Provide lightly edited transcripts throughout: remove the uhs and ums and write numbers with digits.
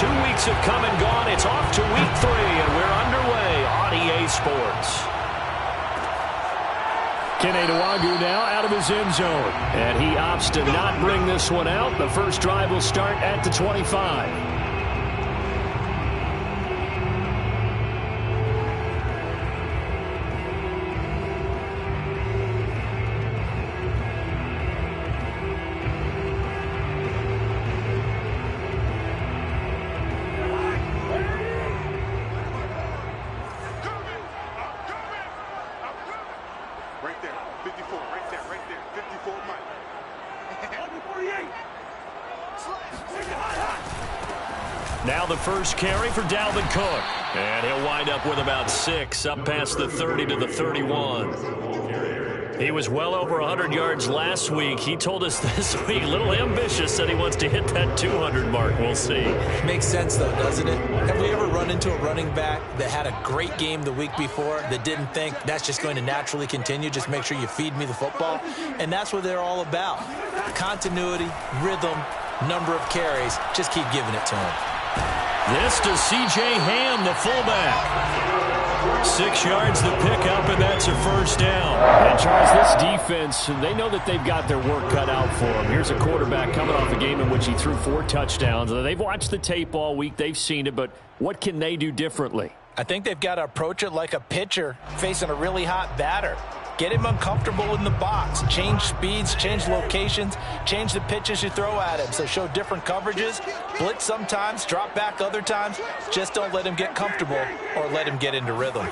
2 weeks have come and gone. It's off to week 3, and we're underway on EA Sports. Kenny Nwagu now out of his end zone. And he opts to not bring this one out. The first drive will start at the 25. Now the first carry for Dalvin Cook. And he'll wind up with about 6, up past the 30 to the 31. He was well over 100 yards last week. He told us this week, a little ambitious, said he wants to hit that 200 mark. We'll see. Makes sense, though, doesn't it? Have we ever run into a running back that had a great game the week before that didn't think that's just going to naturally continue? Just make sure you feed me the football. And that's what they're all about. Continuity, rhythm, number of carries. Just keep giving it to him. This to C.J. Ham, the fullback. 6 yards the pickup, and that's a first down. And, Charles, this defense, they know that they've got their work cut out for them. Here's a quarterback coming off a game in which he threw 4 touchdowns. They've watched the tape all week. They've seen it, but what can they do differently? I think they've got to approach it like a pitcher facing a really hot batter. Get him uncomfortable in the box. Change speeds, change locations, change the pitches you throw at him. So show different coverages, blitz sometimes, drop back other times. Just don't let him get comfortable or let him get into rhythm.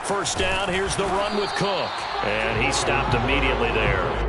First down, here's the run with Cook. And he stopped immediately there.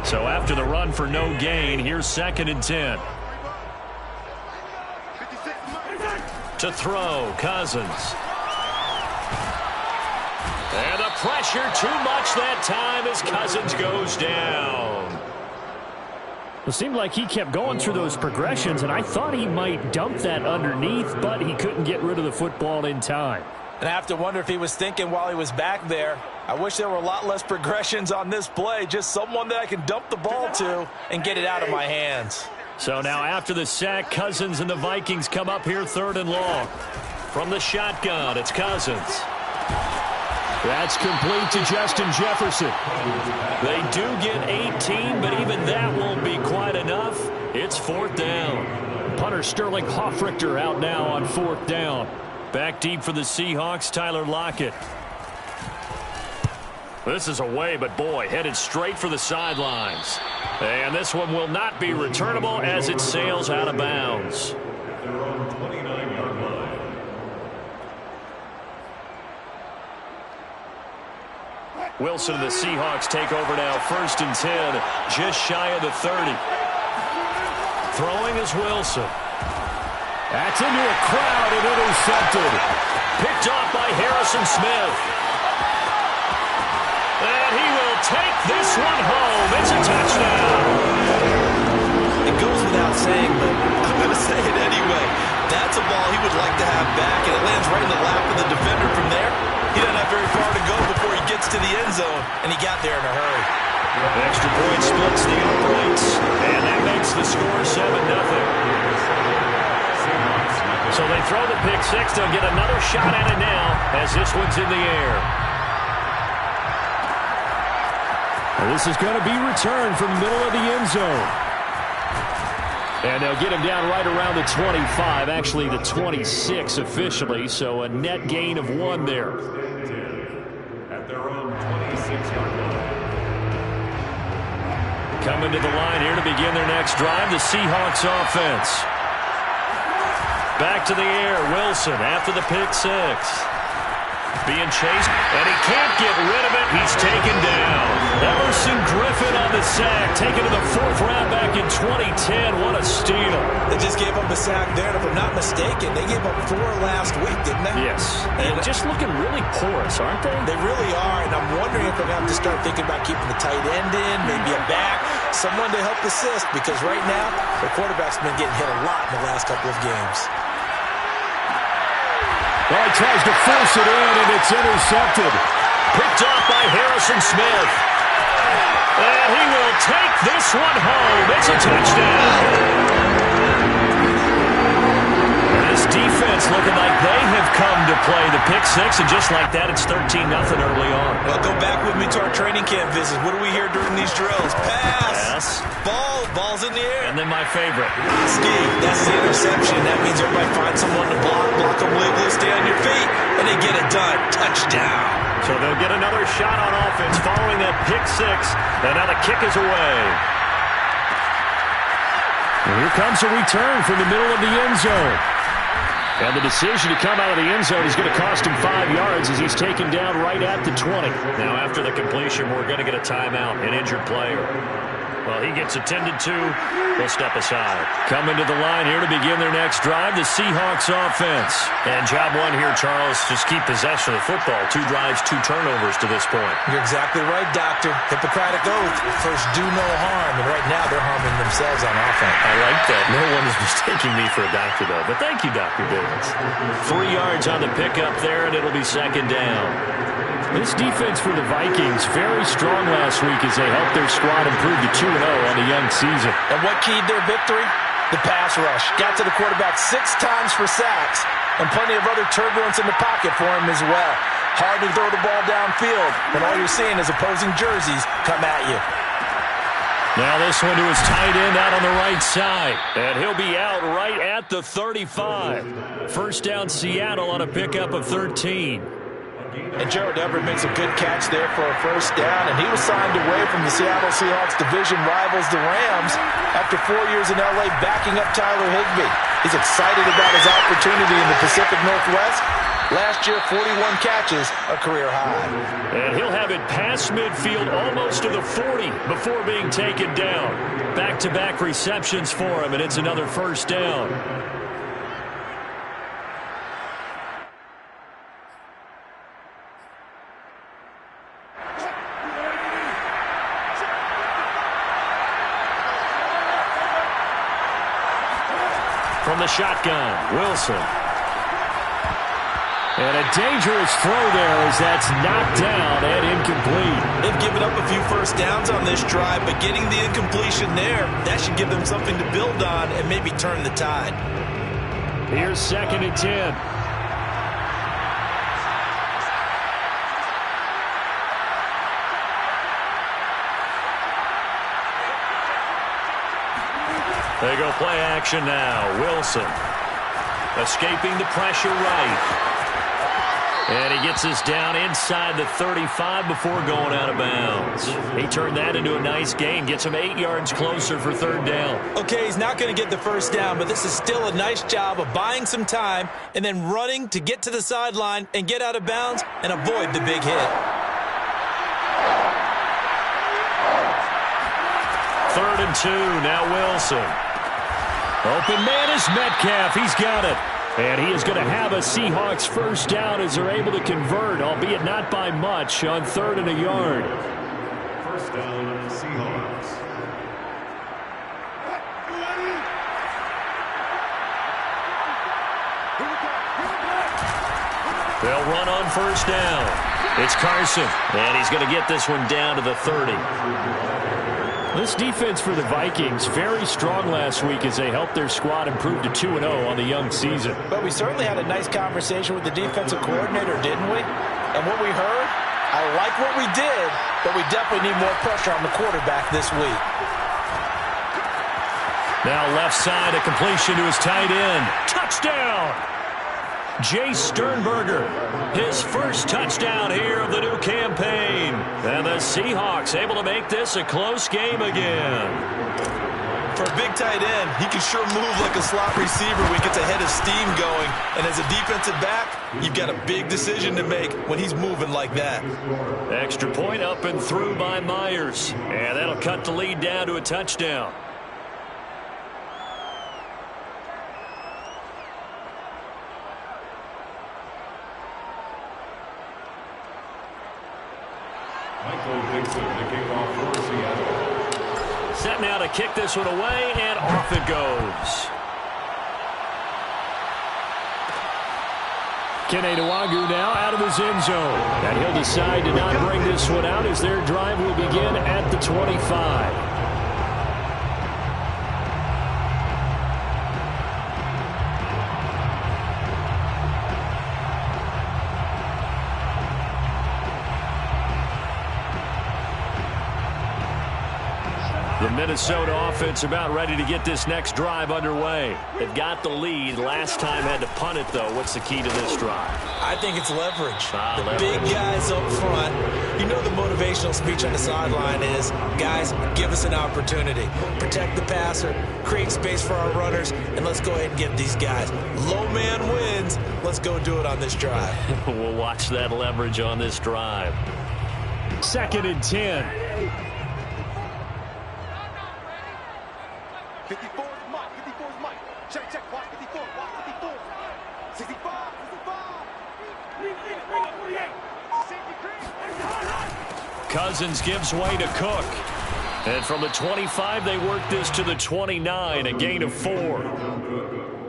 So after the run for no gain, here's 2nd and 10. To throw, Cousins. And the pressure too much that time as Cousins goes down. It seemed like he kept going through those progressions, and I thought he might dump that underneath, but he couldn't get rid of the football in time. And I have to wonder if he was thinking while he was back there, I wish there were a lot less progressions on this play, just someone that I can dump the ball to and get it out of my hands. So now after the sack, Cousins and the Vikings come up here 3rd and long. From the shotgun, it's Cousins. That's complete to Justin Jefferson. They do get 18, but even that won't be quite enough. It's 4th down. Punter Sterling Hoffrichter out now on 4th down. Back deep for the Seahawks, Tyler Lockett. This is away, but boy, headed straight for the sidelines. And this one will not be returnable as it sails out of bounds. Wilson and the Seahawks take over now, 1st and 10, just shy of the 30. Throwing is Wilson. That's into a crowd and intercepted. Picked off by Harrison Smith. And he will take this one home. It's a touchdown. It goes without saying, but I'm going to say it anyway. That's a ball he would like to have back, and it lands right in the lap of the defender from there. He doesn't have very far to go before he gets to the end zone, and he got there in a hurry. Extra point splits the uprights, and that makes the score 7-0. So they throw the pick six. They'll get another shot at it now as this one's in the air. And this is going to be returned from the middle of the end zone. And they'll get him down right around the 25, actually the 26 officially, so a net gain of 1 there. At their own 26-yard line. Coming to the line here to begin their next drive, the Seahawks offense. Back to the air, Wilson after the pick 6. Being chased, and he can't get rid of it. He's taken down. Emerson Griffin on the sack, taken to the 4th round back in 2010. What a steal. They just gave up a sack there, and if I'm not mistaken, they gave up 4 last week, didn't they? Yes. And just looking really porous, aren't they? They really are, and I'm wondering if they're going to have to start thinking about keeping the tight end in, maybe a back, someone to help assist, because right now, the quarterback's been getting hit a lot in the last couple of games. Well, he tries to force it in, and it's intercepted. Picked off by Harrison Smith. And he will take this one home. It's a touchdown. This defense looking like they have come to play the pick 6, and just like that, it's 13-0 early on. Well, go back with me to our training camp visits. What do we hear during these drills? Pass. Ball's in the air. And then my favorite. Ski. That's the interception. That means everybody finds someone to block them legally, stay on your feet, and they get it done. Touchdown. So they'll get another shot on offense following that pick 6, and now the kick is away. And here comes a return from the middle of the end zone. And the decision to come out of the end zone is going to cost him 5 yards as he's taken down right at the 20. Now after the completion, we're going to get a timeout, an injured player. Well, he gets attended to. He'll step aside. Coming to the line here to begin their next drive, the Seahawks offense. And job 1 here, Charles, just keep possession of the football. 2 drives, 2 turnovers to this point. You're exactly right, Doctor. Hippocratic oath. First, do no harm. And right now, they're harming themselves on offense. I like that. No one is mistaking me for a doctor, though. But thank you, Dr. Davis. 3 yards on the pickup there, and it'll be 2nd down. This defense for the Vikings, very strong last week as they helped their squad improve to 2-0 on the young season. And what keyed their victory? The pass rush. Got to the quarterback 6 times for sacks, and plenty of other turbulence in the pocket for him as well. Hard to throw the ball downfield when all you're seeing is opposing jerseys come at you. Now this one to his tight end out on the right side. And he'll be out right at the 35. First down Seattle on a pickup of 13. And Gerald Everett makes a good catch there for a first down, and he was signed away from the Seattle Seahawks division rivals, the Rams, after 4 years in L.A. backing up Tyler Higbee. He's excited about his opportunity in the Pacific Northwest. Last year, 41 catches, a career high. And he'll have it past midfield almost to the 40 before being taken down. Back-to-back receptions for him, and it's another first down. From the shotgun, Wilson. And a dangerous throw there as that's knocked down and incomplete. They've given up a few first downs on this drive, but getting the incompletion there, that should give them something to build on and maybe turn the tide. Here's 2nd and 10. They go play action now. Wilson escaping the pressure right. And he gets us down inside the 35 before going out of bounds. He turned that into a nice gain. Gets him 8 yards closer for 3rd down. Okay, he's not going to get the first down, but this is still a nice job of buying some time and then running to get to the sideline and get out of bounds and avoid the big hit. 3rd and 2, now Wilson. Open man is Metcalf. He's got it. And he is going to have a Seahawks first down as they're able to convert, albeit not by much, on 3rd and a yard. First down, Seahawks. They'll run on first down. It's Carson, and he's going to get this one down to the 30. This defense for the Vikings, very strong last week as they helped their squad improve to 2-0 on the young season. But we certainly had a nice conversation with the defensive coordinator, didn't we? And what we heard, I like what we did, but we definitely need more pressure on the quarterback this week. Now left side, a completion to his tight end. Touchdown! Jay Sternberger, his first touchdown here of the new campaign. And the Seahawks able to make this a close game again. For a big tight end, he can sure move like a slot receiver when he gets a head of steam going. And as a defensive back, you've got a big decision to make when he's moving like that. Extra point up and through by Myers. And that'll cut the lead down to a touchdown. Set now to kick this one away, and off it goes. Keneduagu now out of his end zone. And he'll decide to not bring this one out as their drive will begin at the 25. The Minnesota offense about ready to get this next drive underway. They've got the lead. Last time had to punt it, though. What's the key to this drive? I think it's leverage. Leverage. Big guys up front. You know the motivational speech on the sideline is, guys, give us an opportunity. Protect the passer, create space for our runners, and let's go ahead and get these guys. Low man wins. Let's go do it on this drive. We'll watch that leverage on this drive. 2nd and 10. 54 is Mike. 54 is Mike. Check, check. Watch 54. Watch 54. 65. 65. Cousins gives way to Cook. And from the 25, they work this to the 29, a gain of 4.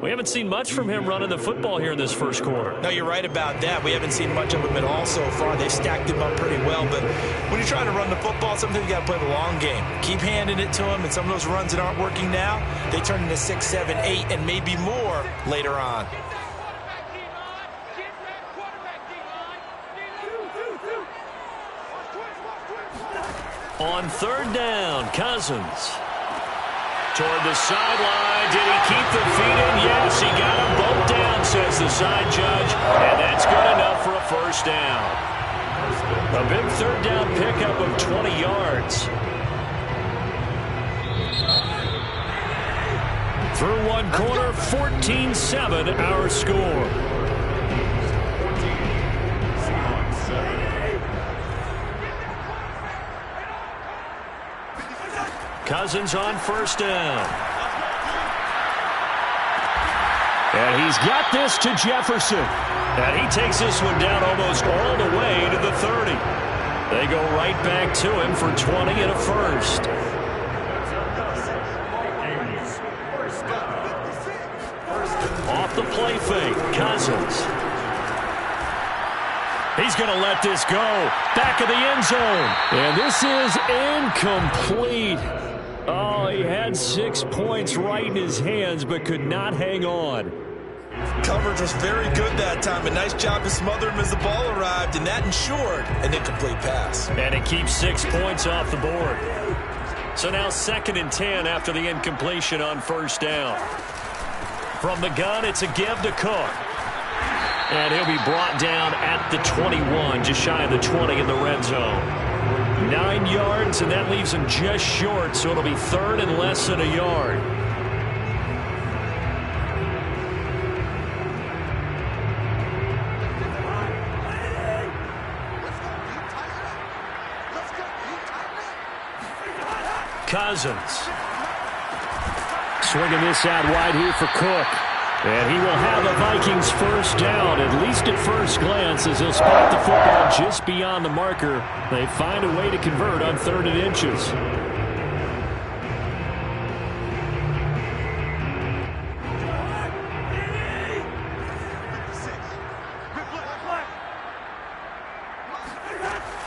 We haven't seen much from him running the football here in this first quarter. No, you're right about that. We haven't seen much of him at all so far. They've stacked him up pretty well. But when you're trying to run the football, sometimes you got to play the long game. Keep handing it to him, and some of those runs that aren't working now, they turn into 6, 7, 8, and maybe more later on. On 3rd down, Cousins. Toward the sideline. Did he keep the feet in? Yes, he got them both down, says the side judge. And that's good enough for a first down. A big 3rd down pickup of 20 yards. Through one quarter, 14-7 our score. Cousins on 1st down. And he's got this to Jefferson. And he takes this one down almost all the way to the 30. They go right back to him for 20 and a first. Off the play fake, Cousins. He's going to let this go. Back of the end zone. And this is incomplete. Oh, he had 6 points right in his hands, but could not hang on. Coverage was very good that time. A nice job to smother him as the ball arrived, and that ensured an incomplete pass. And it keeps 6 points off the board. So now 2nd and 10 after the incompletion on 1st down. From the gun, it's a give to Cook. And he'll be brought down at the 21, just shy of the 20 in the red zone. 9 yards, and that leaves him just short, so it'll be 3rd and less than a yard. Cousins. Swinging this out wide here for Cook. And he will have the Vikings first down, at least at first glance, as he'll spot the football just beyond the marker. They find a way to convert on 3rd and inches.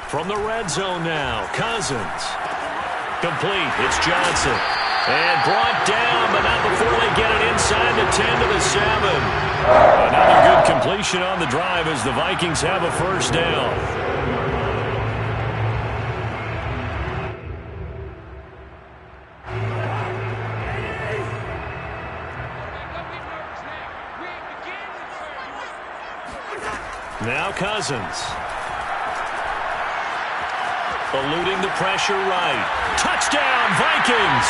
From the red zone now, Cousins. Complete. It's Johnson. And brought down, but not before they get it inside the 10 to the 7. Another good completion on the drive as the Vikings have a first down. Now Cousins. Eluding the pressure right. Touchdown, Vikings!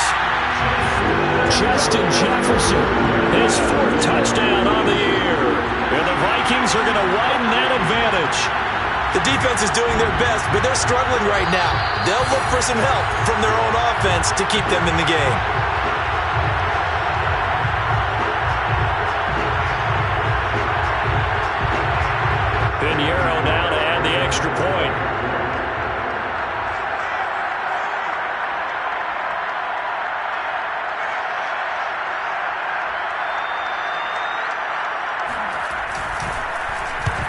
Justin Jefferson, his 4th touchdown on the year. And the Vikings are going to widen that advantage. The defense is doing their best, but they're struggling right now. They'll look for some help from their own offense to keep them in the game. Pinheiro now to add the extra point.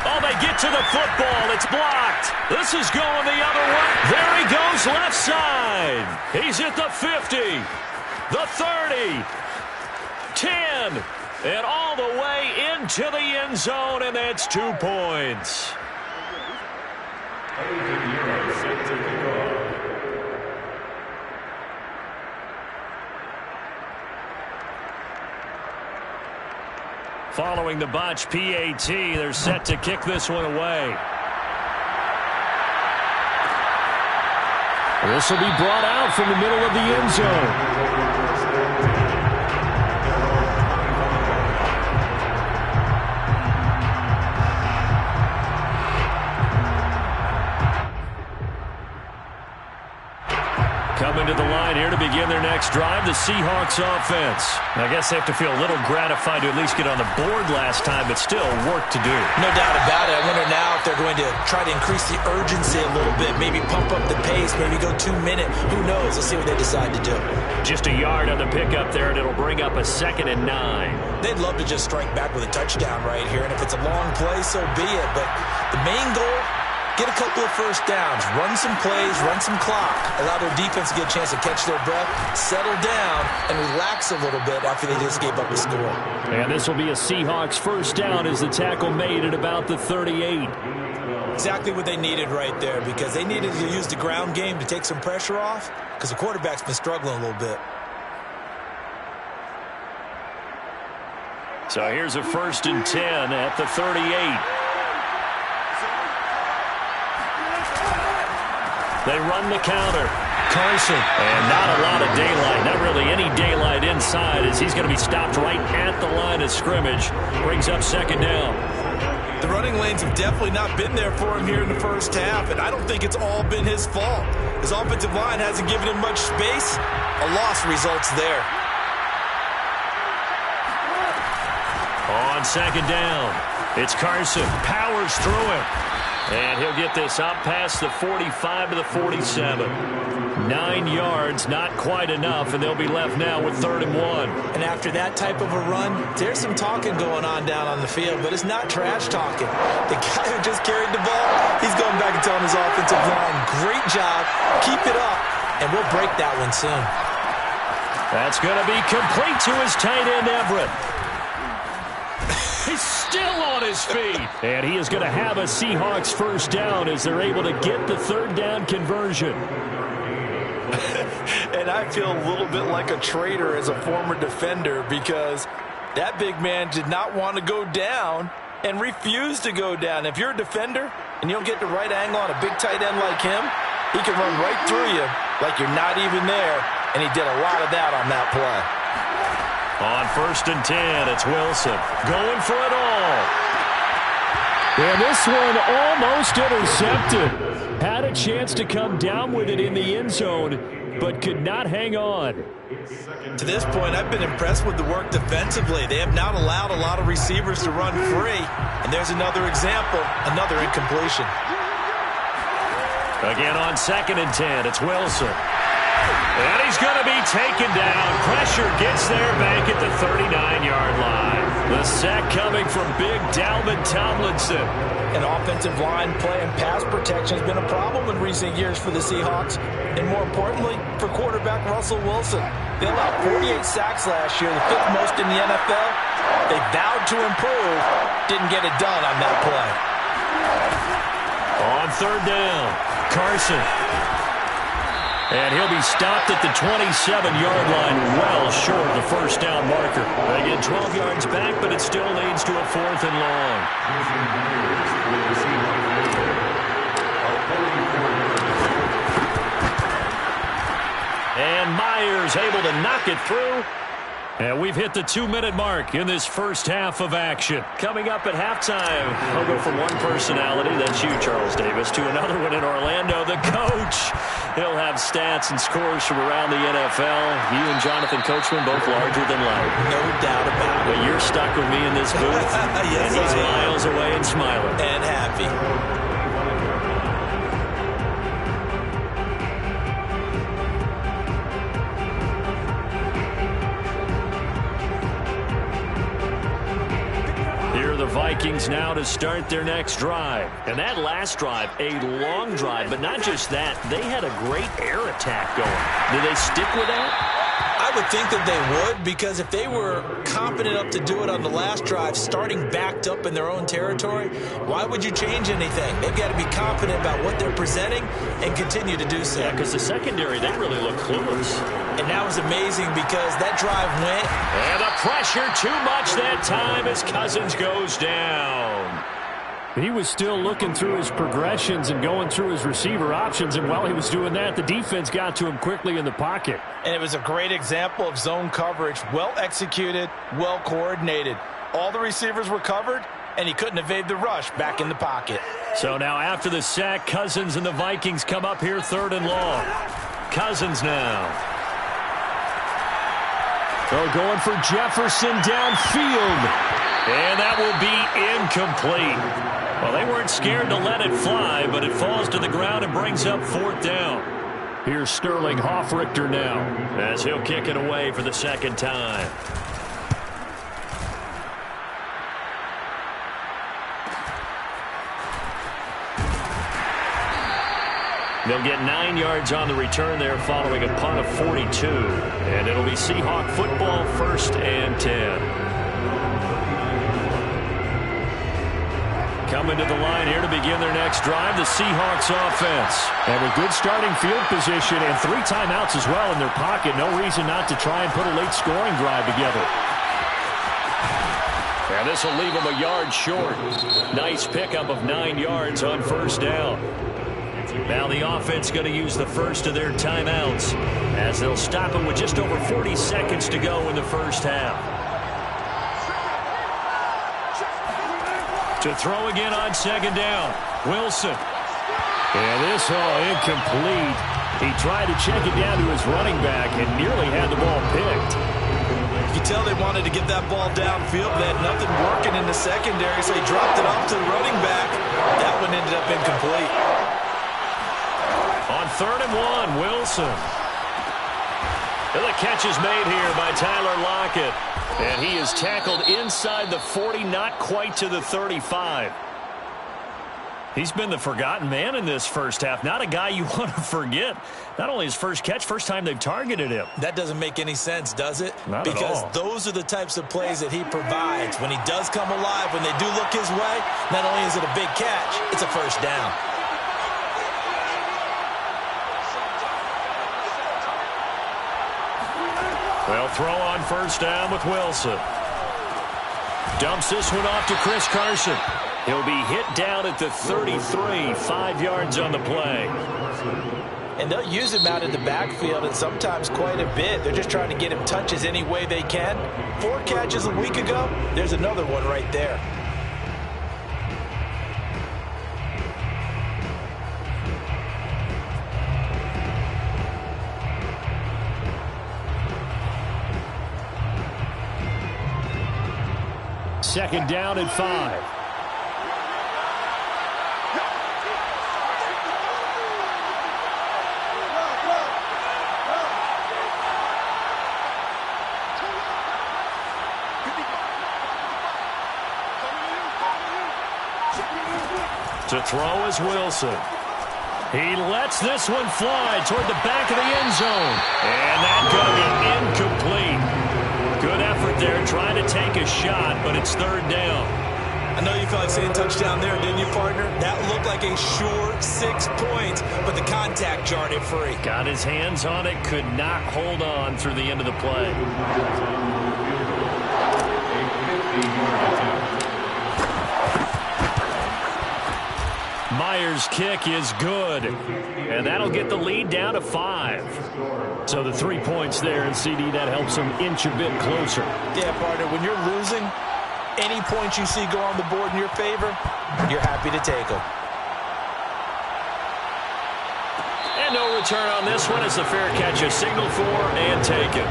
Oh, they get to the football. It's blocked. This is going the other way. There he goes, left side. He's at the 50, the 30, 10. And all the way into the end zone, and that's 2 points. Following the botch PAT, they're set to kick this one away. This will be brought out from the middle of the end zone. Coming to the line here to begin their next drive, the Seahawks offense. I guess they have to feel a little gratified to at least get on the board last time, but still work to do. No doubt about it. I wonder now if they're going to try to increase the urgency a little bit, maybe pump up the pace, maybe go 2 minutes. Who knows? Let's see what they decide to do. Just a yard on the pickup there, and it'll bring up a 2nd and 9. They'd love to just strike back with a touchdown right here, and if it's a long play, so be it. But the main goal, get a couple of first downs, run some plays, run some clock, allow their defense to get a chance to catch their breath, settle down, and relax a little bit after they just gave up a score. And this will be a Seahawks first down as the tackle made at about the 38. Exactly what they needed right there, because they needed to use the ground game to take some pressure off, because the quarterback's been struggling a little bit. So here's a 1st and 10 at the 38. They run the counter. Carson. And not a lot of daylight. Not really any daylight inside as he's going to be stopped right at the line of scrimmage. Brings up 2nd down. The running lanes have definitely not been there for him here in the first half, and I don't think it's all been his fault. His offensive line hasn't given him much space. A loss results there. On 2nd down, it's Carson. Powers through him. And he'll get this up past the 45 to the 47. 9 yards, not quite enough, and they'll be left now with 3rd and 1. And after that type of a run, there's some talking going on down on the field, but it's not trash talking. The guy who just carried the ball, he's going back and telling his offensive line, great job, keep it up, and we'll break that one soon. That's going to be complete to his tight end, Everett. He's still on his feet. And he is going to have a Seahawks first down as they're able to get the 3rd down conversion. And I feel a little bit like a traitor as a former defender because that big man did not want to go down and refused to go down. If you're a defender and you don't get the right angle on a big tight end like him, he can run right through you like you're not even there. And he did a lot of that on that play. On 1st and 10, it's Wilson going for it all. And this one almost intercepted. Had a chance to come down with it in the end zone, but could not hang on. To this point, I've been impressed with the work defensively. They have not allowed a lot of receivers to run free. And there's another example, another incompletion. Again on 2nd and 10, it's Wilson. And he's going to be taken down. Pressure gets there back at the 39-yard line. The sack coming from big Dalvin Tomlinson. An offensive line play and pass protection has been a problem in recent years for the Seahawks. And more importantly, for quarterback Russell Wilson. They allowed 48 sacks last year, the 5th most in the NFL. They vowed to improve, didn't get it done on that play. On 3rd down, Carson. And he'll be stopped at the 27-yard line, well short of the first down marker. They get 12 yards back, but it still leads to a 4th and long. And Myers able to knock it through. And we've hit the 2-minute mark in this first half of action. Coming up at halftime, I'll go from one personality, that's you, Charles Davis, to another one in Orlando, the coach. He'll have stats and scores from around the NFL. You and Jonathan Coachman both larger than life. No doubt about it. But you're stuck with me in this booth. Yes, and he's miles away and smiling. And happy. Vikings now to start their next drive. And that last drive, a long drive, but not just that. They had a great air attack going. Do they stick with that? I would think that they would, because if they were competent enough to do it on the last drive, starting backed up in their own territory, why would you change anything? They've got to be confident about what they're presenting and continue to do so. Yeah, because the secondary, they really look clueless. And that was amazing because that drive went. And the pressure too much that time as Cousins goes down. He was still looking through his progressions and going through his receiver options, and while he was doing that, the defense got to him quickly in the pocket. And it was a great example of zone coverage, well executed, well coordinated. All the receivers were covered, and he couldn't evade the rush back in the pocket. So now after the sack, Cousins and the Vikings come up here 3rd and long. Cousins now. They're going for Jefferson downfield. And that will be incomplete. Well, they weren't scared to let it fly, but it falls to the ground and brings up 4th down. Here's Sterling Hoffrichter now, as he'll kick it away for the 2nd time. They'll get 9 yards on the return there following a punt of 42. And it'll be Seahawk football, 1st and 10. Coming to the line here to begin their next drive, the Seahawks offense. And with good starting field position and 3 timeouts as well in their pocket, no reason not to try and put a late scoring drive together. And this will leave them a yard short. Nice pickup of 9 yards on 1st down. Now the offense going to use the first of their timeouts as they'll stop them with just over 40 seconds to go in the first half. To throw again on 2nd down. Wilson. And this incomplete. He tried to check it down to his running back and nearly had the ball picked. You can tell they wanted to get that ball downfield. They had nothing working in the secondary, so he dropped it off to the running back. That one ended up incomplete. On 3rd and 1, Wilson. And the catch is made here by Tyler Lockett. And he is tackled inside the 40, not quite to the 35. He's been the forgotten man in this first half. Not a guy you want to forget. Not only his first catch, first time they've targeted him. That doesn't make any sense, does it? Not because at all. Those are the types of plays that he provides. When he does come alive, when they do look his way, not only is it a big catch, it's a first down. Well, throw on 1st down with Wilson. Dumps this one off to Chris Carson. He'll be hit down at the 33, 5 yards on the play. And they'll use him out in the backfield, and sometimes quite a bit. They're just trying to get him touches any way they can. 4 catches a week ago, there's another one right there. Second down and 5. To throw is Wilson. He lets this one fly toward the back of the end zone. And that going to be incomplete. Good effort there trying to take a shot, but it's 3rd down. I know you felt like saying touchdown there, didn't you, partner? That looked like a sure 6 points, but the contact jarred it free. Got his hands on it, could not hold on through the end of the play. Myers' kick is good, and that'll get the lead down to 5. So the 3 points there, and CD, that helps them inch a bit closer. Yeah, partner, when you're losing, any points you see go on the board in your favor, you're happy to take them. And no return on this one as the fair catch is signaled for and taken.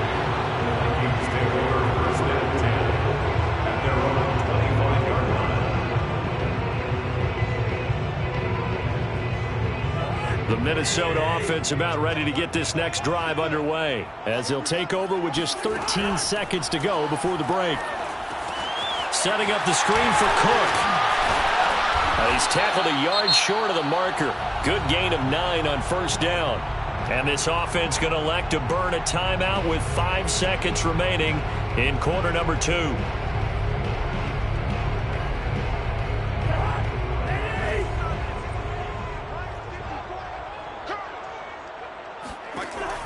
The Minnesota offense about ready to get this next drive underway as they'll take over with just 13 seconds to go before the break. Setting up the screen for Cook. He's tackled a yard short of the marker. Good gain of 9 on first down. And this offense going to elect to burn a timeout with 5 seconds remaining in quarter number 2.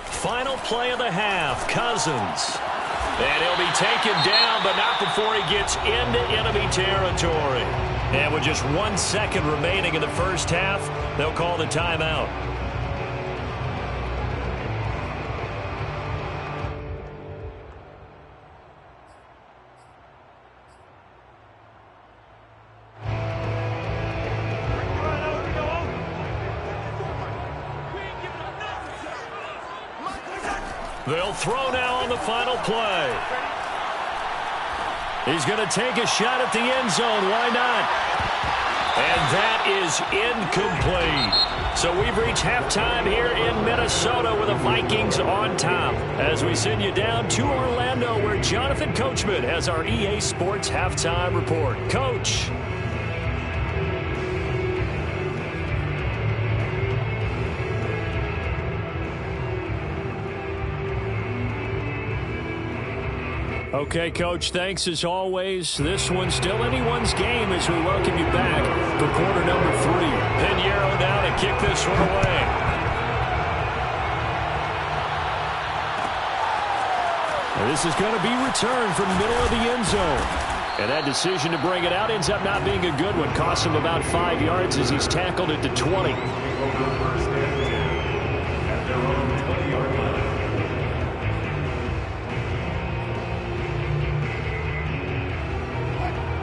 Final play of the half, Cousins. And he'll be taken down, but not before he gets into enemy territory. And with just 1 second remaining in the first half, they'll call the timeout. They'll throw now on the final play. He's going to take a shot at the end zone. Why not? And that is incomplete. So we've reached halftime here in Minnesota with the Vikings on top. As we send you down to Orlando where Jonathan Coachman has our EA Sports halftime report. Coach. Okay, Coach, thanks as always. This one's still anyone's game as we welcome you back for quarter number 3. Pinheiro now to kick this one away. And this is going to be returned from the middle of the end zone. And that decision to bring it out ends up not being a good one. Costs him about 5 yards as he's tackled at the 20.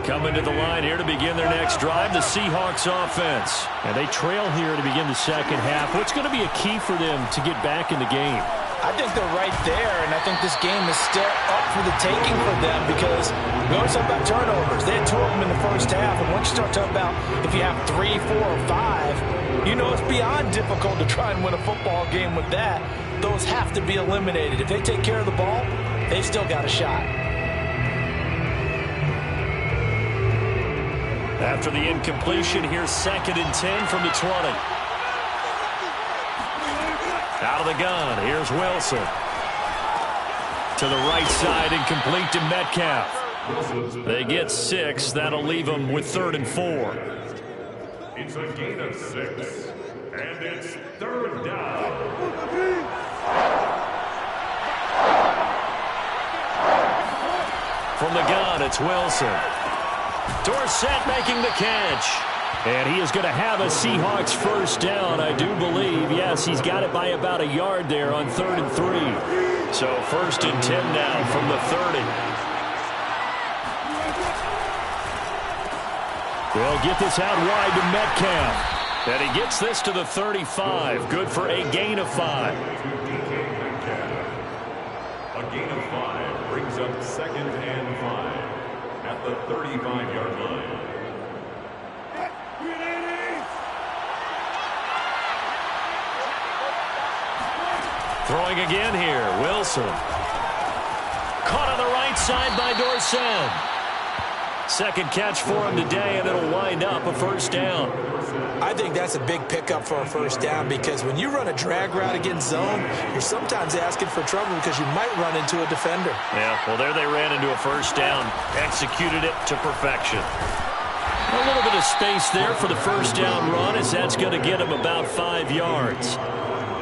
Coming to the line here to begin their next drive, the Seahawks offense. And they trail here to begin the second half. What's going to be a key for them to get back in the game? I think they're right there, and I think this game is still up for the taking for them because we always talk about turnovers. They had 2 of them in the first half, and once you start talking about if you have 3, 4, or 5, you know it's beyond difficult to try and win a football game with that. Those have to be eliminated. If they take care of the ball, they've still got a shot. After the incompletion, here's 2nd and 10 from the 20. Out of the gun, here's Wilson. To the right side, incomplete to Metcalf. They get 6. That'll leave them with 3rd and 4. It's a gain of 6, and it's 3rd down. From the gun, it's Wilson. Dorsett making the catch. And he is going to have a Seahawks first down, I do believe. Yes, he's got it by about a yard there on 3rd and 3. So 1st and 10 now from the 30. They'll get this out wide to Metcalf. And he gets this to the 35. Good for a gain of 5. A gain of 5 brings up 2nd and 5 at the 35-yard line. Throwing again here, Wilson. Caught on the right side by Dorsett. 2nd catch for him today, and it'll wind up a first down. I think that's a big pickup for a first down because when you run a drag route against zone, you're sometimes asking for trouble because you might run into a defender. Yeah, well, there they ran into a first down, executed it to perfection. A little bit of space there for the first down run, as that's going to get him about 5 yards.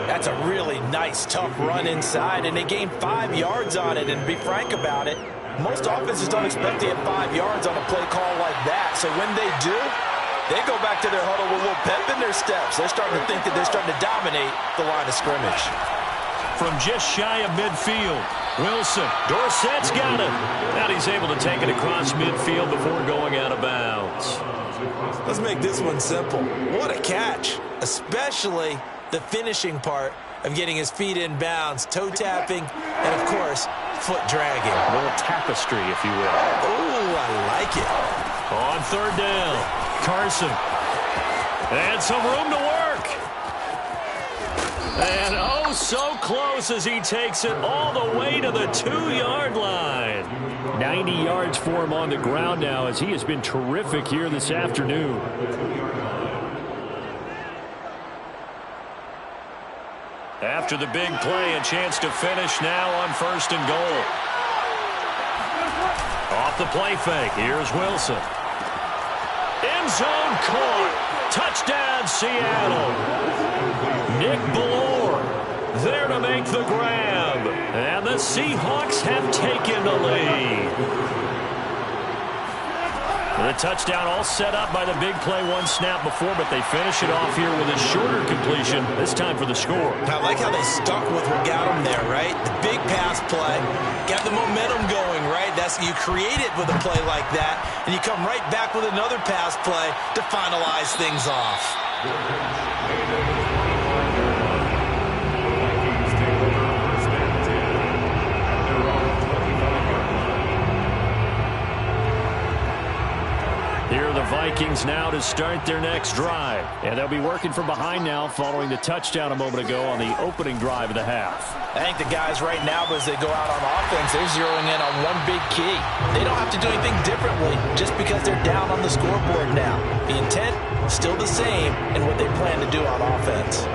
That's a really nice, tough run inside, and they gained 5 yards on it. And to be frank about it, most offenses don't expect to get 5 yards on a play call like that. So when they do, they go back to their huddle with a little pep in their steps. They're starting to think that they're starting to dominate the line of scrimmage. From just shy of midfield, Wilson, Dorsett's got him. Now he's able to take it across midfield before going out of bounds. Let's make this one simple. What a catch, especially the finishing part of getting his feet in bounds, toe tapping, and of course, foot dragging. A little tapestry, if you will. Oh, I like it. On third down, Carson. And some room to work. And oh, so close as he takes it all the way to the 2-yard line. 90 yards for him on the ground now, as he has been terrific here this afternoon. After the big play, a chance to finish now on 1st and goal. Off the play fake, here's Wilson. End zone caught. Touchdown, Seattle. Nick Ballore there to make the grab. And the Seahawks have taken the lead. The touchdown all set up by the big play one snap before, but they finish it off here with a shorter completion, this time for the score. I like how they stuck with what got them there, right? The big pass play, got the momentum going, right? You create it with a play like that, and you come right back with another pass play to finalize things off. Here are the Vikings now to start their next drive. And they'll be working from behind now following the touchdown a moment ago on the opening drive of the half. I think the guys right now, as they go out on offense, they're zeroing in on one big key. They don't have to do anything differently just because they're down on the scoreboard now. The intent, still the same, and what they plan to do on offense.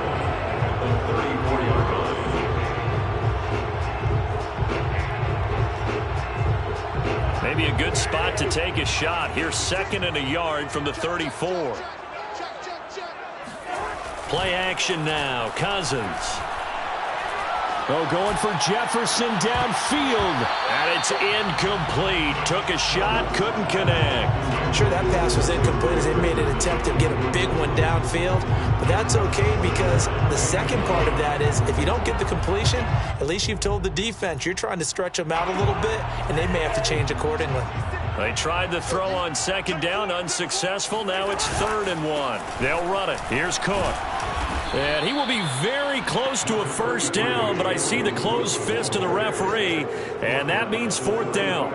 Maybe a good spot to take a shot. Here's 2nd and a yard from the 34. Play action now. Cousins. Oh, going for Jefferson downfield. And it's incomplete. Took a shot, couldn't connect. I'm sure that pass was incomplete as they made an attempt to get a big one downfield. But that's okay, because the second part of that is if you don't get the completion, at least you've told the defense you're trying to stretch them out a little bit, and they may have to change accordingly. They tried the throw on 2nd down, unsuccessful. Now it's 3rd and 1. They'll run it. Here's Cook. And he will be very close to a 1st down, but I see the closed fist of the referee, and that means 4th down.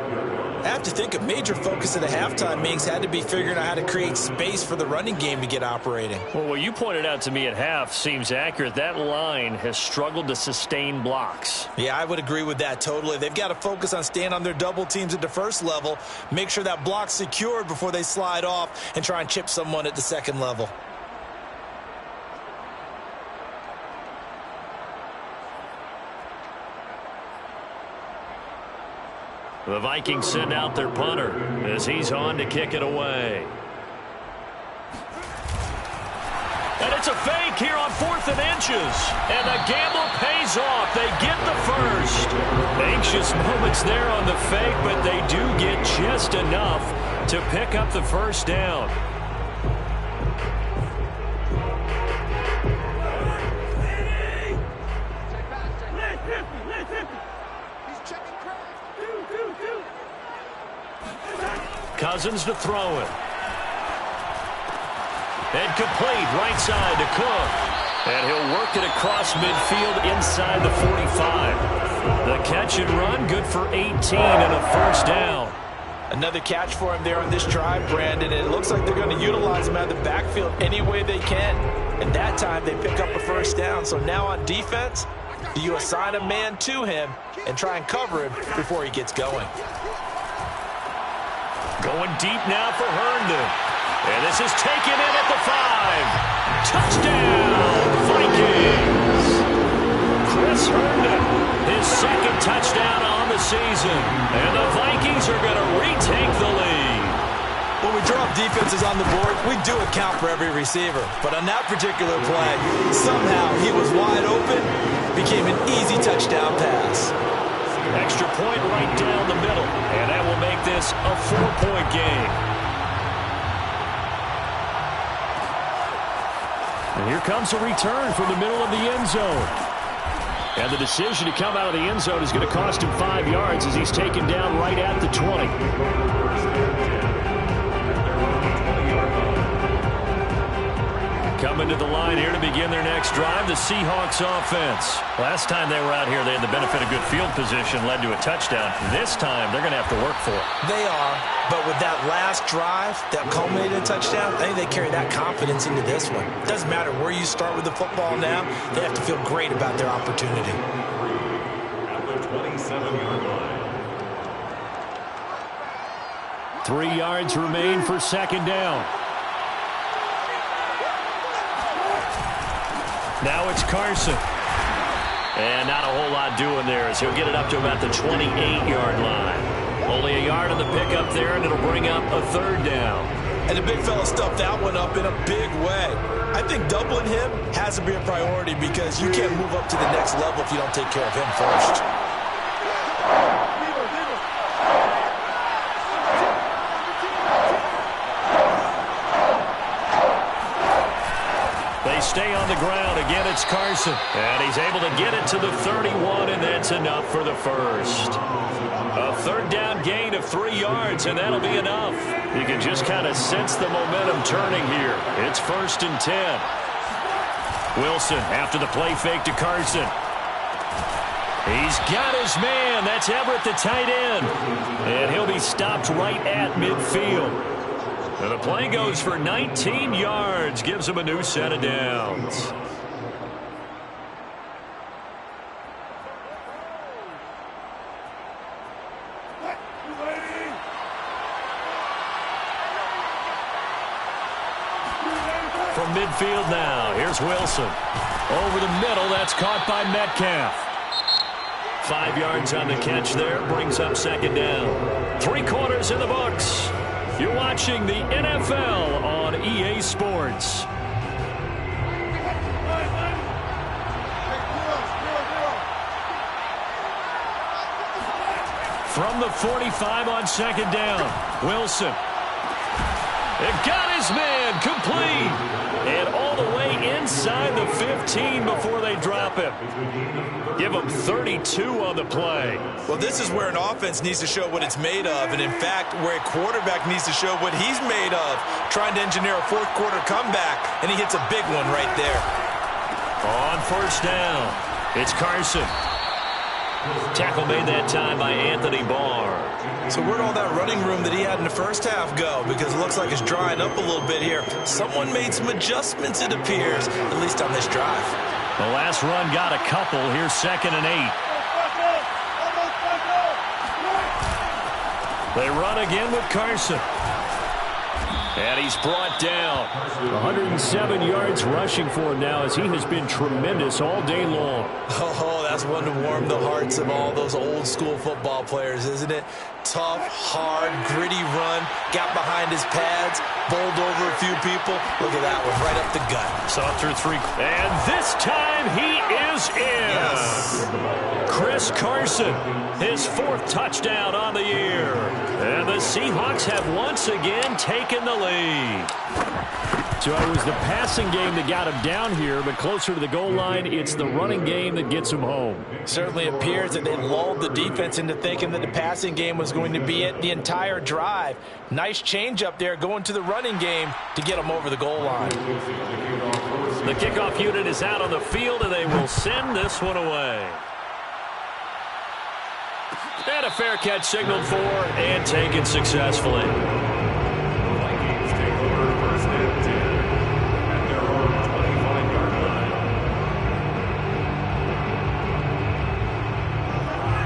I have to think a major focus of the halftime meetings had to be figuring out how to create space for the running game to get operating. Well, what you pointed out to me at half seems accurate. That line has struggled to sustain blocks. Yeah, I would agree with that totally. They've got to focus on staying on their double teams at the first level, make sure that block's secured before they slide off and try and chip someone at the second level. The Vikings send out their punter as he's on to kick it away. And it's a fake here on 4th and inches. And the gamble pays off. They get the first. Anxious moments there on the fake, but they do get just enough to pick up the 1st down. Cousins to throw it. And complete right side to Cook. And he'll work it across midfield inside the 45. The catch and run, good for 18 and a 1st down. Another catch for him there on this drive, Brandon. And it looks like they're going to utilize him out of the backfield any way they can. And that time they pick up a 1st down. So now on defense, do you assign a man to him and try and cover him before he gets going? Going deep now for Herndon. And this is taken in at the 5. Touchdown, Vikings. Chris Herndon, his 2nd touchdown on the season. And the Vikings are going to retake the lead. When we drop defenses on the board, we do account for every receiver. But on that particular play, somehow he was wide open, became an easy touchdown pass. Extra point right down the middle, and that will make this a 4-point game. And here comes a return from the middle of the end zone. And the decision to come out of the end zone is going to cost him 5 yards as he's taken down right at the 20. Coming to the line here to begin their next drive, the Seahawks offense. Last time they were out here, they had the benefit of good field position, led to a touchdown. This time, they're going to have to work for it. They are, but with that last drive that culminated in a touchdown, I think they carry that confidence into this one. It doesn't matter where you start with the football now, they have to feel great about their opportunity. At the 27-yard line. 3 yards remain for second down. Now it's Carson. And not a whole lot doing there as he'll get it up to about the 28-yard line. Only a yard on the pickup there, and it'll bring up a third down. And the big fella stuffed that one up in a big way. I think doubling him has to be a priority because you can't move up to the next level if you don't take care of him first. They stay on the ground. Again, it's Carson. And he's able to get it to the 31, and that's enough for the first. A third down gain of 3 yards, and that'll be enough. You can just kind of sense the momentum turning here. It's 1st and 10. Wilson after the play fake to Carson. He's got his man. That's Everett, the tight end. And he'll be stopped right at midfield. And the play goes for 19 yards, gives him a new set of downs. From midfield now, here's Wilson. Over the middle, that's caught by Metcalf. 5 yards on the catch there, brings up second down. 3 quarters in the books. You're watching the NFL on EA Sports. From the 45 on second down, Wilson. It got his man complete. And all the way inside the 15 before they drop him. Give him 32 on the play. Well, this is where an offense needs to show what it's made of. And, in fact, where a quarterback needs to show what he's made of. Trying to engineer a fourth-quarter comeback, and he hits a big one right there. On first down, it's Carson. Tackle made that time by Anthony Barr. So where'd all that running room that he had in the first half go? Because it looks like it's drying up a little bit here. Someone made some adjustments, it appears, at least on this drive. The last run got a couple. Here's 2nd and 8. They run again with Carson. And he's brought down. 107 yards rushing for him now as he has been tremendous all day long. Oh, that's one to warm the hearts of all those old-school football players, isn't it? Tough, hard, gritty run. Got behind his pads, bowled over a few people. Look at that one, right up the gut. Saw through 3. And this time he is in. Yes. Chris Carson, his 4th touchdown on the year. And the Seahawks have once again taken the lead. So it was the passing game that got him down here, but closer to the goal line, it's the running game that gets him home. Certainly appears that they lulled the defense into thinking that the passing game was going to be it the entire drive. Nice change up there going to the running game to get them over the goal line. The kickoff unit is out on the field, and they will send this one away. And a fair catch signaled for and taken successfully. Vikings take over 1st and 10 at their own 25-yard line.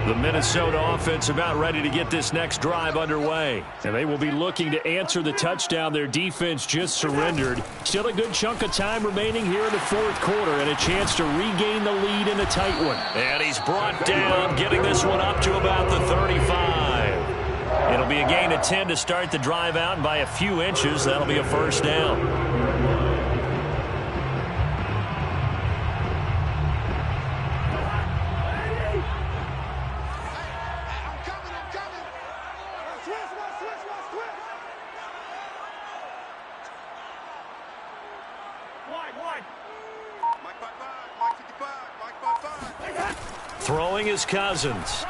The Minnesota offense about ready to get this next drive underway. And they will be looking to answer the touchdown their defense just surrendered. Still a good chunk of time remaining here in the 4th quarter and a chance to regain the lead in a tight one. And he's brought down, getting this one up to about the 35. It'll be a gain of 10 to start the drive out, and by a few inches, that'll be a first down. Throwing is Cousins.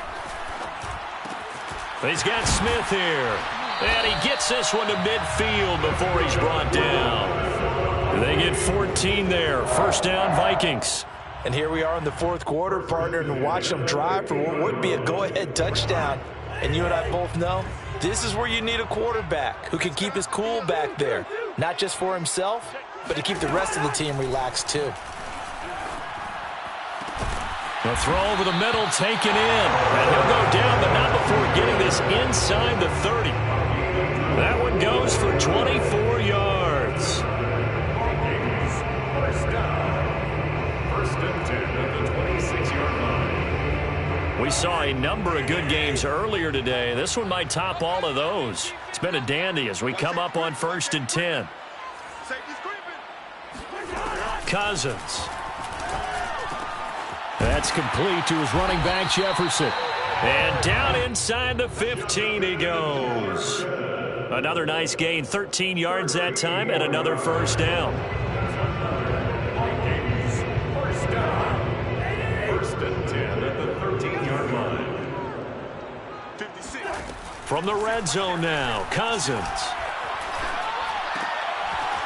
He's got Smith here. And he gets this one to midfield before he's brought down. They get 14 there. First down, Vikings. And here we are in the fourth quarter, partner, and watch them drive for what would be a go-ahead touchdown. And you and I both know this is where you need a quarterback who can keep his cool back there. Not just for himself, but to keep the rest of the team relaxed too. The throw over the middle, taken in. And he'll go down, but not before getting this inside the 30. That one goes for 24 yards. First down. First and 10 at the 26-yard line. We saw a number of good games earlier today. This one might top all of those. It's been a dandy as we come up on first and 10. Cousins. That's complete to his running back, Jefferson. And down inside the 15 he goes. Another nice gain, 13 yards that time, and another first down. Vikings, first down. First and 10 at the 13-yard line. 56. From the red zone now, Cousins.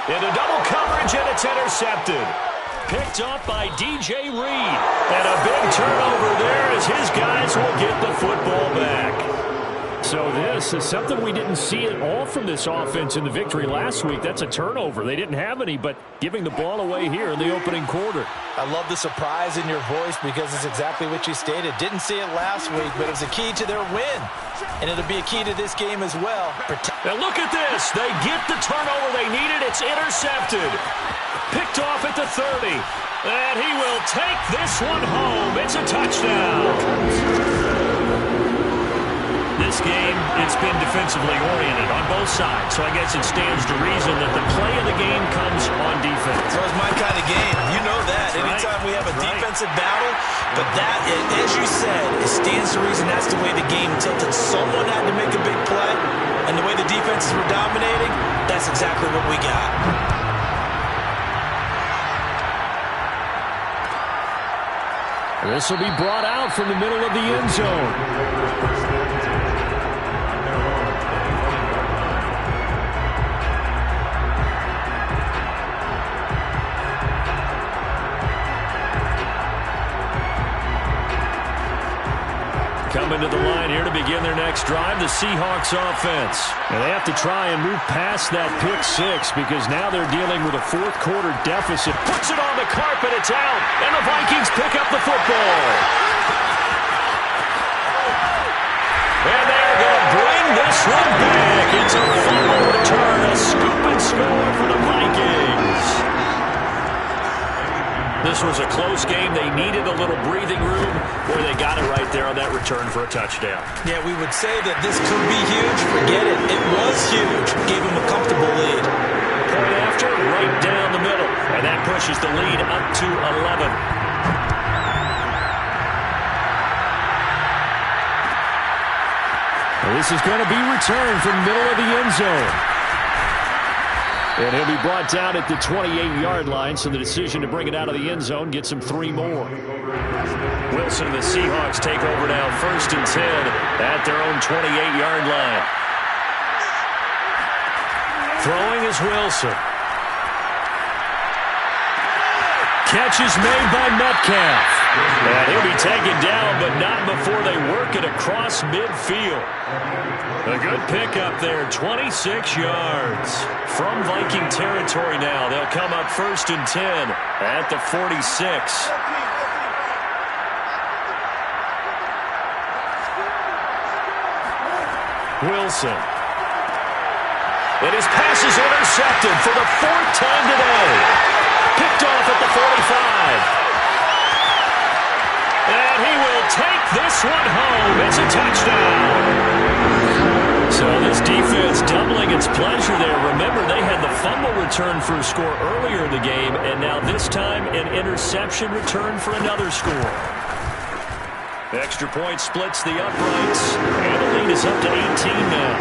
Into double coverage, and it's intercepted. Picked off by DJ Reed. And a big turnover there as his guys will get the football back. So this is something we didn't see at all from this offense in the victory last week. That's a turnover. They didn't have any, but giving the ball away here in the opening quarter. I love the surprise in your voice because it's exactly what you stated. Didn't see it last week, but it was a key to their win. And it'll be a key to this game as well. Now look at this. They get the turnover they needed. It's intercepted. Picked off at the 30. And he will take this one home. It's a touchdown. This game, it's been defensively oriented on both sides. So I guess it stands to reason that the play of the game comes on defense. So it's my kind of game. You know that. Anytime we have a defensive battle. But that, as you said, it stands to reason that's the way the game tilted. Someone had to make a big play. And the way the defenses were dominating, that's exactly what we got. This will be brought out from the middle of the end zone. Coming to the line here to begin their next drive, the Seahawks offense. And they have to try and move past that pick six because now they're dealing with a fourth quarter deficit. Puts it on the carpet, it's out, and the Vikings pick up the football. And they're going to bring this one back. It's a fumble return, a scoop and score for the Vikings. This was a close game. They needed a little breathing room. Boy, they got it right there on that return for a touchdown. Yeah, we would say that this could be huge. Forget it. It was huge. Gave them a comfortable lead. Point after, right down the middle. And that pushes the lead up to 11. Well, this is going to be returned from the middle of the end zone. And he'll be brought down at the 28-yard line, so the decision to bring it out of the end zone gets him 3 more. Wilson and the Seahawks take over now, first and 10 at their own 28-yard line. Throwing is Wilson. Catch is made by Metcalf. And he'll be taken down, but not before they work it across midfield. A good pickup there, 26 yards. From Viking territory now, they'll come up first and 10 at the 46. Wilson. And his pass is intercepted for the 4th time today. Picked off at the 45. And he will take this one home. It's a touchdown. So this defense doubling its pleasure there. Remember, they had the fumble return for a score earlier in the game, and now this time an interception return for another score. Extra point splits the uprights, and the lead is up to 18 now.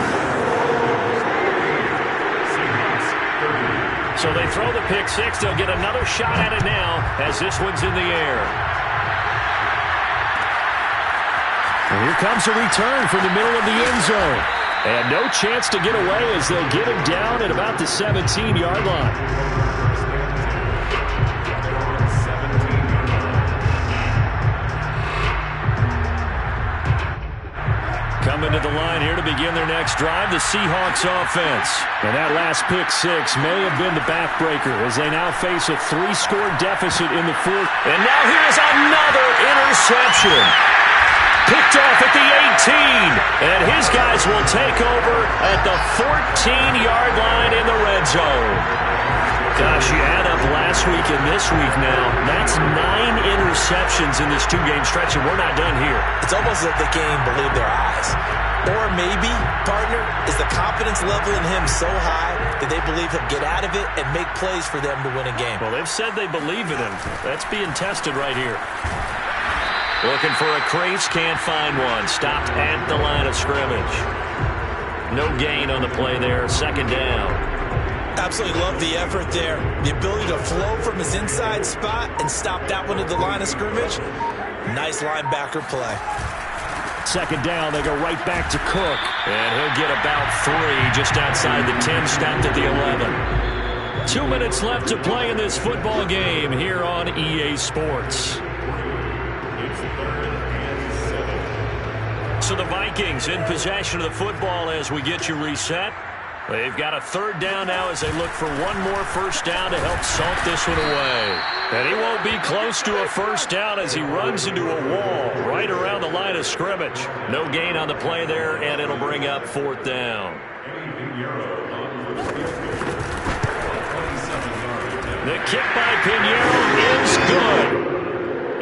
So they throw the pick six. They'll get another shot at it now as this one's in the air. And here comes a return from the middle of the end zone. And no chance to get away as they'll get him down at about the 17-yard line. Coming to the line here to begin their next drive, the Seahawks offense. And that last pick six may have been the backbreaker as they now face a 3-score deficit in the fourth. And now here's another interception. Picked off at the 18, and his guys will take over at the 14-yard line in the red zone. Gosh, you add up last week and this week now, that's 9 interceptions in this 2-game stretch, and we're not done here. It's almost as if they can't even believe their eyes. Or maybe, partner, is the confidence level in him so high that they believe he'll get out of it and make plays for them to win a game. Well, they've said they believe in him. That's being tested right here. Looking for a crease, can't find one. Stopped at the line of scrimmage. No gain on the play there. Second down. Absolutely love the effort there. The ability to flow from his inside spot and stop that one at the line of scrimmage. Nice linebacker play. Second down, they go right back to Cook. And he'll get about 3 just outside the 10, stopped at the 11. 2 minutes left to play in this football game here on EA Sports. So the Vikings in possession of the football as we get you reset. They've got a third down now as they look for one more first down to help salt this one away. And he won't be close to a first down as he runs into a wall right around the line of scrimmage. No gain on the play there, and it'll bring up fourth down. The kick by Pinheiro is good.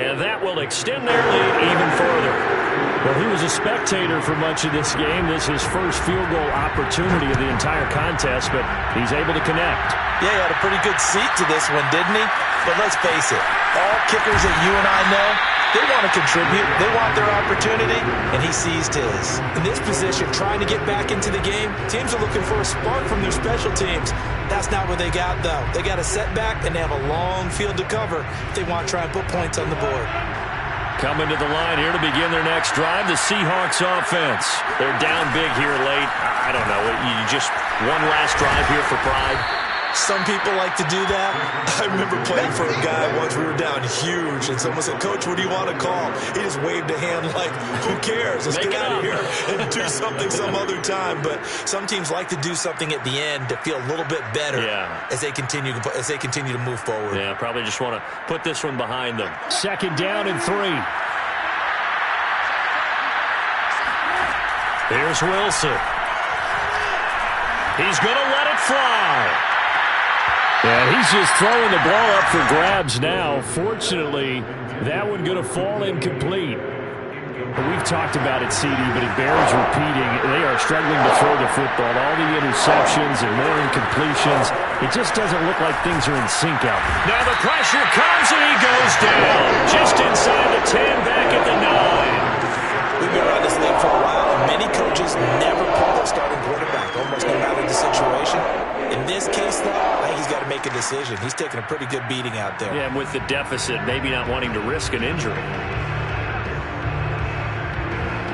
And that will extend their lead even further. Well, he was a spectator for much of this game. This is his first field goal opportunity of the entire contest, but he's able to connect. Yeah, he had a pretty good seat to this one, didn't he? But let's face it, all kickers that you and I know, they want to contribute. They want their opportunity, and he seized his. In this position, trying to get back into the game, teams are looking for a spark from their special teams. That's not what they got, though. They got a setback, and they have a long field to cover if they want to try and put points on the board. Coming to the line here to begin their next drive, the Seahawks offense. They're down big here late. I don't know. You just one last drive here for pride. Some people like to do that. I remember playing for a guy once. We were down huge, and someone said, "Coach, what do you want to call?" He just waved a hand like, "Who cares? Let's get out of here and do something some other time." But some teams like to do something at the end to feel a little bit better as they continue to move forward. Yeah, probably just want to put this one behind them. Second down and 3. Here's Wilson. He's going to let it fly. Yeah, he's just throwing the ball up for grabs now. Fortunately, that one going to fall incomplete. We've talked about it, CD, but it bears repeating. They are struggling to throw the football. All the interceptions and more incompletions. It just doesn't look like things are in sync out. Now the pressure comes and he goes down. Just inside the 10, back at the 9. We've been around this league for a while, and many coaches never pull their starting quarterback, almost no matter the situation. In this case, though, I think he's got to make a decision. He's taking a pretty good beating out there. Yeah, and with the deficit, maybe not wanting to risk an injury.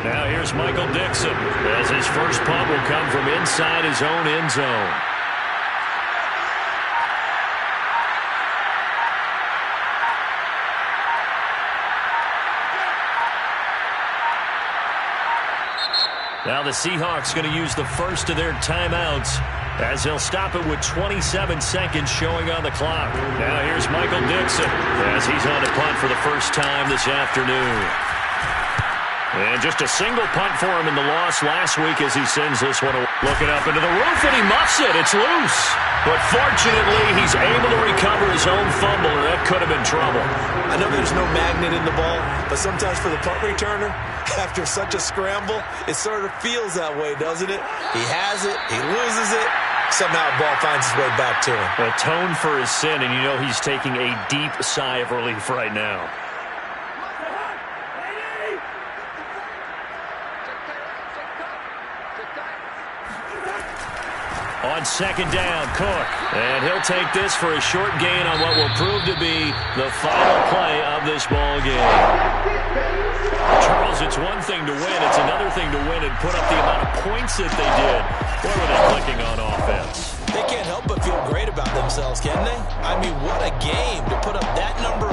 Now here's Michael Dixon as his first punt will come from inside his own end zone. Now the Seahawks going to use the first of their timeouts as they'll stop it with 27 seconds showing on the clock. Now here's Michael Dixon as he's on to punt for the first time this afternoon. And just a single punt for him in the loss last week as he sends this one looking up into the roof, and he muffs it. It's loose. But fortunately, he's able to recover his own fumble, or that could have been trouble. I know there's no magnet in the ball, but sometimes for the punt returner, after such a scramble, it sort of feels that way, doesn't it? He has it, he loses it, somehow the ball finds its way back to him. Atone for his sin, and you know he's taking a deep sigh of relief right now. On second down, Cook. And he'll take this for a short gain on what will prove to be the final play of this ball game. Charles, it's one thing to win. It's another thing to win and put up the amount of points that they did. Boy, were they clicking on offense. They can't help but feel great about themselves, can they? I mean, what a game to put up that number